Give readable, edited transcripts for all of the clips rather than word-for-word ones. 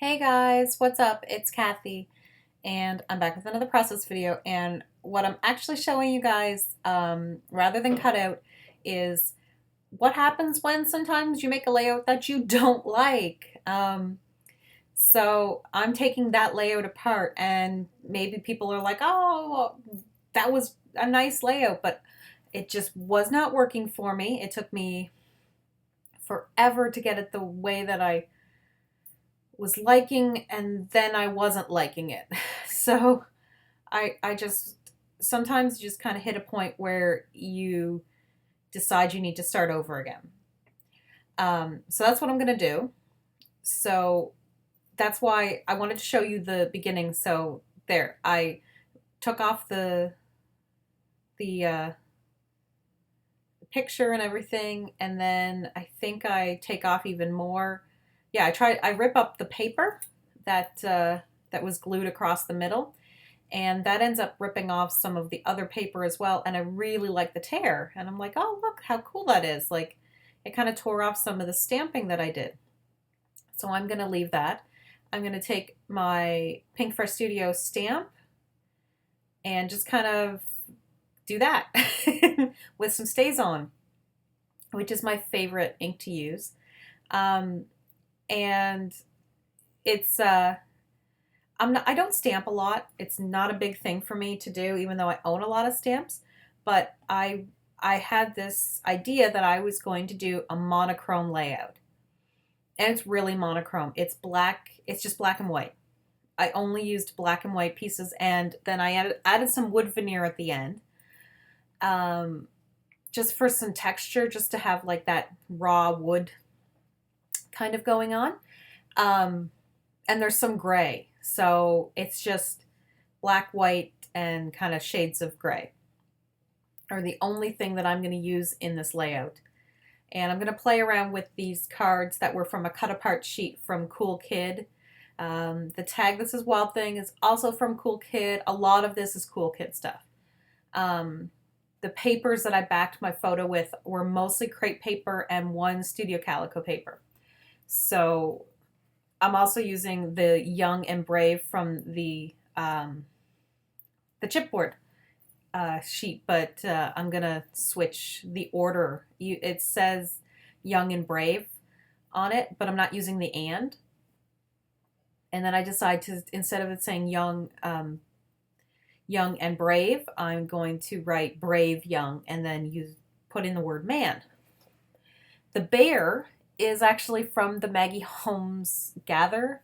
Hey guys, what's up? It's Kathy, and I'm back with another process video. And what I'm actually showing you guys, rather than cutout, is what happens when sometimes you make a layout that you don't like. So I'm taking that layout apart, and maybe people are like, "Oh, well, that was a nice layout," but it just was not working for me. It took me forever to get it the way that I was liking, and then I wasn't liking it. So I just sometimes you just kind of hit a point where you decide you need to start over again. So that's what I'm gonna do. So that's why I wanted to show you the beginning. So there, I took off the picture and everything, and then I think I take off even more. Yeah, I rip up the paper that was glued across the middle, and that ends up ripping off some of the other paper as well. And I really like the tear, and I'm like, oh, look how cool that is. Like, it kind of tore off some of the stamping that I did. So I'm going to leave that. I'm going to take my Pink Fresh Studio stamp and just kind of do that with some StazOn, which is my favorite ink to use. Um, and it's I don't stamp a lot. It's not a big thing for me to do, even though I own a lot of stamps. But I had this idea that I was going to do a monochrome layout. And it's really monochrome. It's black, it's just black and white. I only used black and white pieces, and then I added some wood veneer at the end. Um, just for some texture, just to have like that raw wood kind of going on. Um, and there's some gray. So it's just black, white, and kind of shades of gray are the only thing that I'm going to use in this layout. And I'm going to play around with these cards that were from a cut apart sheet from Cool Kid. The tag This Is Wild Thing is also from Cool Kid. A lot of this is Cool Kid stuff. The papers that I backed my photo with were mostly crepe paper and one studio calico paper. So I'm also using the Young and Brave from the chipboard sheet, but I'm gonna switch the order. It says Young and Brave on it, but I'm not using the and then I decide to, instead of it saying Young and Brave, I'm going to write Brave Young and then put in the word man. The bear is actually from the Maggie Holmes Gather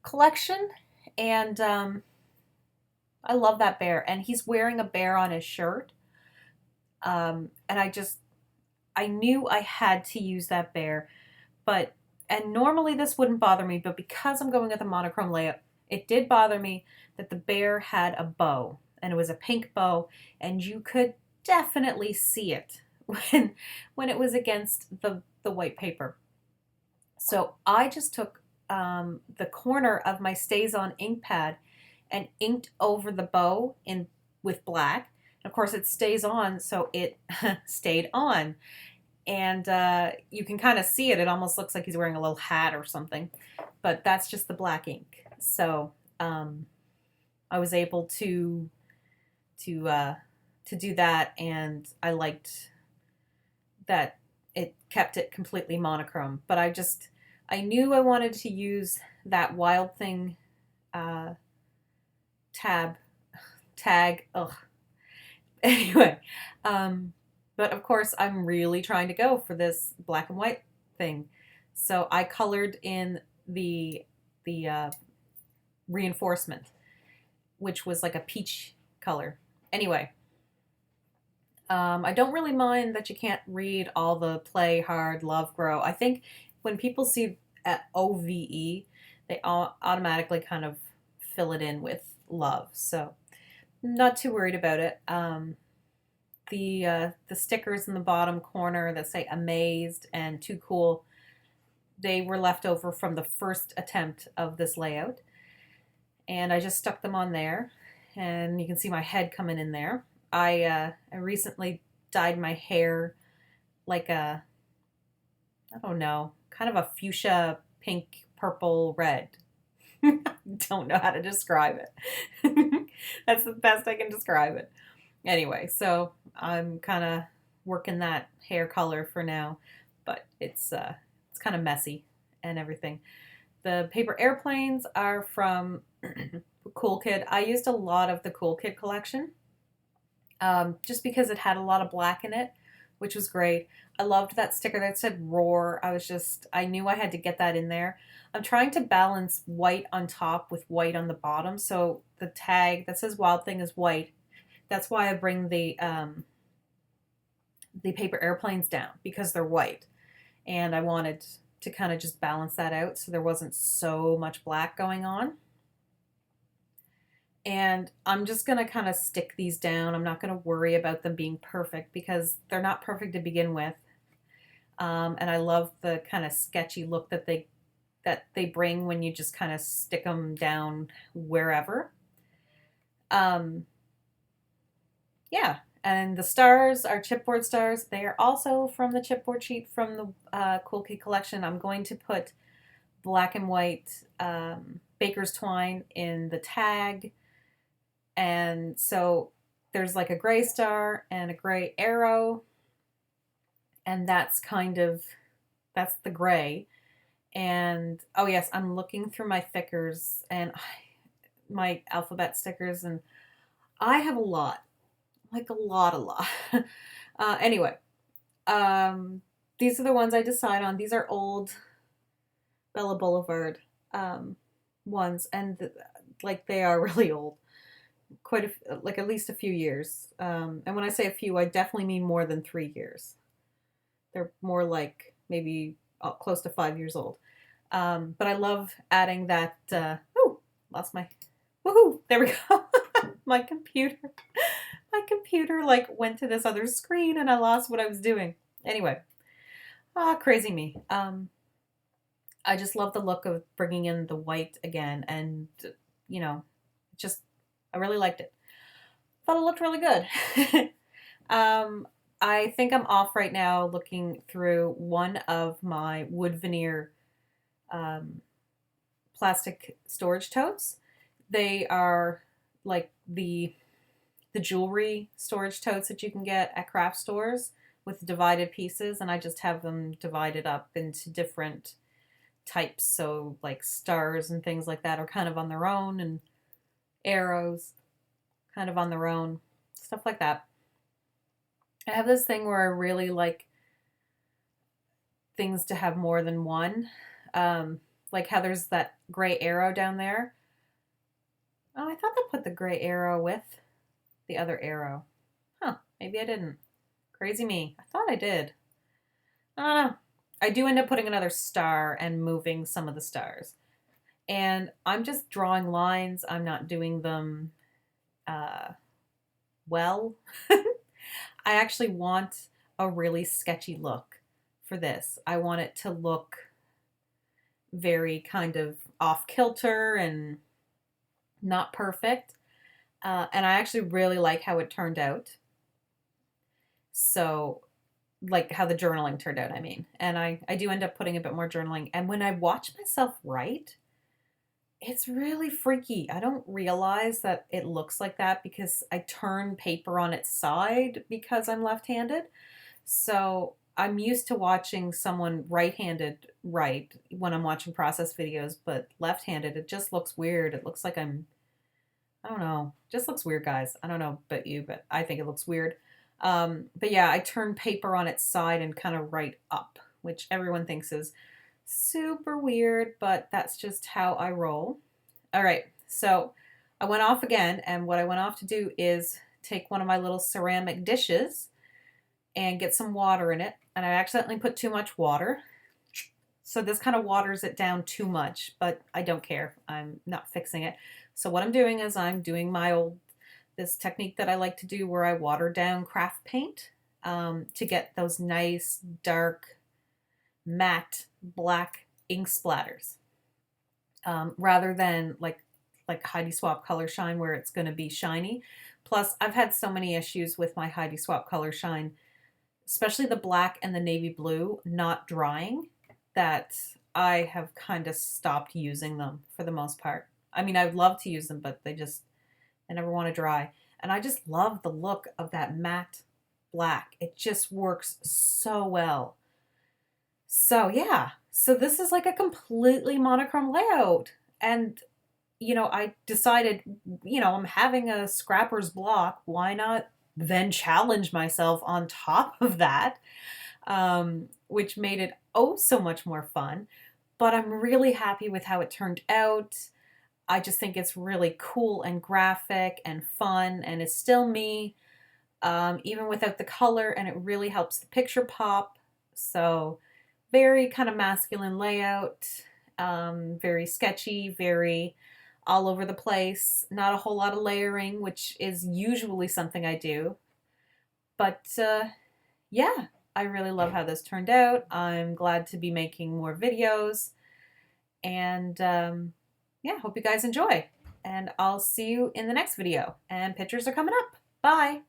collection, and I love that bear, and he's wearing a bear on his shirt. And I knew I had to use that bear, and normally this wouldn't bother me, but because I'm going with a monochrome layout, it did bother me that the bear had a bow, and it was a pink bow, and you could definitely see it when it was against the white paper. So I just took the corner of my StazOn ink pad and inked over the bow with black. And of course, it stays on, so it stayed on. And you can kind of see it. It almost looks like he's wearing a little hat or something. But that's just the black ink. So I was able to do that, and I liked that it kept it completely monochrome. But I knew I wanted to use that Wild Thing tag. Ugh. Anyway, but of course I'm really trying to go for this black and white thing. So I colored in the reinforcement, which was like a peach color. Anyway, I don't really mind that you can't read all the play hard, love, grow. I think when people see OVE, they all automatically kind of fill it in with love. So not too worried about it. The stickers in the bottom corner that say amazed and too cool, they were left over from the first attempt of this layout. And I just stuck them on there, and you can see my head coming in there. I recently dyed my hair like I don't know, kind of a fuchsia, pink, purple, red Don't know how to describe it. That's the best I can describe it. Anyway, so I'm kind of working that hair color for now, but it's kind of messy and everything. The paper airplanes are from Cool Kid. I used a lot of the Cool Kid collection, just because it had a lot of black in it, which was great. I loved that sticker that said Roar. I knew I had to get that in there. I'm trying to balance white on top with white on the bottom. So the tag that says Wild Thing is white. That's why I bring the paper airplanes down, because they're white. And I wanted to kind of just balance that out so there wasn't so much black going on. And I'm just going to kind of stick these down. I'm not going to worry about them being perfect because they're not perfect to begin with. And I love the kind of sketchy look that they bring when you just kind of stick them down wherever. Yeah, and the stars are chipboard stars. They are also from the chipboard sheet from the Cool Kid collection. I'm going to put black and white baker's twine in the tag. And so there's like a gray star and a gray arrow. And that's the gray. And oh yes, I'm looking through my thickers and my alphabet stickers, and I have a lot. Like a lot. Anyway, these are the ones I decide on. These are old Bella Boulevard ones, and like they are really old, like at least a few years. And when I say a few, I definitely mean more than 3 years. They're more like maybe close to 5 years old. But I love adding that. Lost my. Woohoo! There we go. My computer like went to this other screen and I lost what I was doing. Anyway, crazy me. I just love the look of bringing in the white again, and you know, just I really liked it. Thought it looked really good. I think I'm off right now looking through one of my wood veneer plastic storage totes. They are like the jewelry storage totes that you can get at craft stores with divided pieces, and I just have them divided up into different types. So like stars and things like that are kind of on their own, and arrows kind of on their own, stuff like that. I have this thing where I really like things to have more than one. Like how there's that gray arrow down there. Oh, I thought they put the gray arrow with the other arrow. Huh, maybe I didn't. Crazy me. I thought I did. I don't know. I do end up putting another star and moving some of the stars. And I'm just drawing lines. I'm not doing them well. I actually want a really sketchy look for this. I want it to look very kind of off kilter and not perfect. And I actually really like how it turned out. So, like how the journaling turned out, I mean. And I do end up putting a bit more journaling. And when I watch myself write, it's really freaky. I don't realize that it looks like that because I turn paper on its side because I'm left-handed. So I'm used to watching someone right-handed write when I'm watching process videos, but left-handed, it just looks weird. It looks like I don't know, it just looks weird, guys. I don't know about you, but I think it looks weird. But yeah, I turn paper on its side and kind of write up, which everyone thinks is super weird, but that's just how I roll. All right, so I went off again, and what I went off to do is take one of my little ceramic dishes and get some water in it, and I accidentally put too much water. So this kind of waters it down too much, but I don't care. I'm not fixing it. So what I'm doing is I'm doing this technique that I like to do where I water down craft paint to get those nice, dark, matte, black ink splatters. Rather than like Heidi Swapp Color Shine where it's going to be shiny. Plus, I've had so many issues with my Heidi Swapp Color Shine, especially the black and the navy blue, not drying, that I have kind of stopped using them for the most part. I mean, I'd love to use them, but I never want to dry. And I just love the look of that matte black. It just works so well. So yeah, so this is like a completely monochrome layout. And I decided, I'm having a scrapper's block. Why not then challenge myself on top of that? Which made it oh so much more fun. But I'm really happy with how it turned out. I just think it's really cool and graphic and fun, and it's still me, even without the color, and it really helps the picture pop. So, very kind of masculine layout, very sketchy, very all over the place, not a whole lot of layering, which is usually something I do. But yeah, I really love how this turned out. I'm glad to be making more videos. And yeah, hope you guys enjoy. And I'll see you in the next video. And pictures are coming up. Bye.